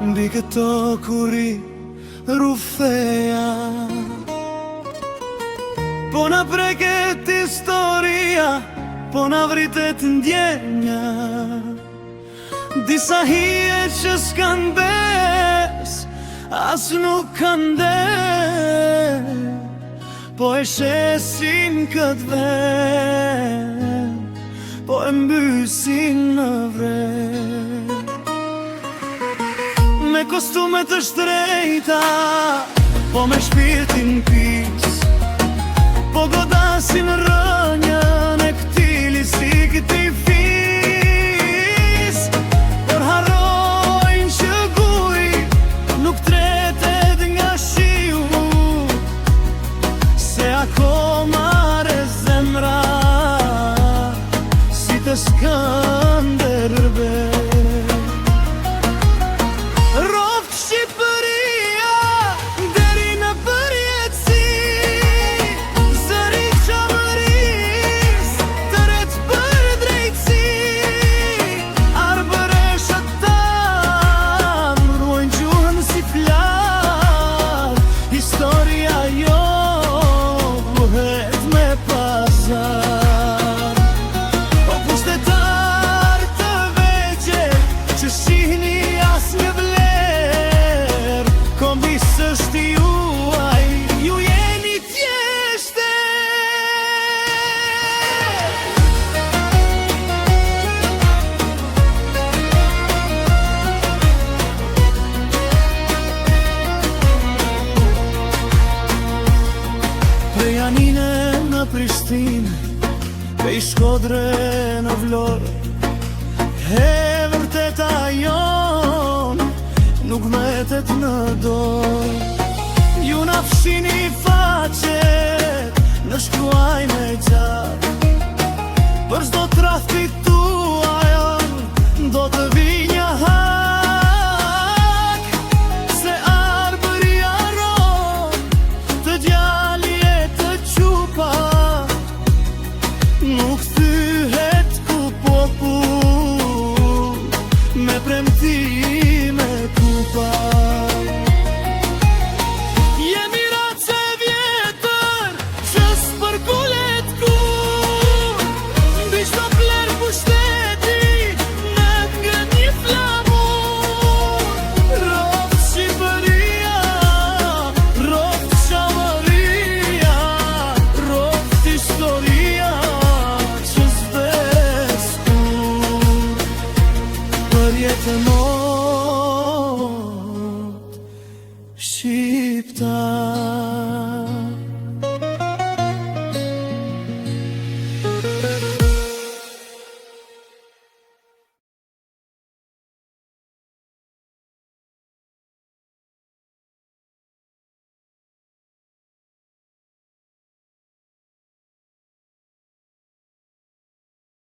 mbi këto kuri rufeja. Po na preket historia, po na vritet ndjenja. Disa hije që s'kan bes, as nuk kan der, po e shesin këtë vend, po e mbysin në vret. Me kostume të shtrejta, po me shpirtin pis, po godasin rënjën e këtili si këti fis. Por harrojnë që guj nuk tretet nga shiu, se akoma re zemra si të Skënderbe. Janine në Prishtinë, pej Shkodre në Vlorë, e vërteta jon nuk metet në dorë. Ju na fshini faqet në shkruajnë e gjatë, për çdo tradhti tuaj do të vi një hak, se arbëria ron të djali nuk thyhet ku popu me premtime kupa. Jemi race vjetër që s'përkullet kur, mbi çdo pler pushteti në ngën një flamur. Rroft Shqipëria, rroft Çamëria, rroft historia që s'des kur, për jetën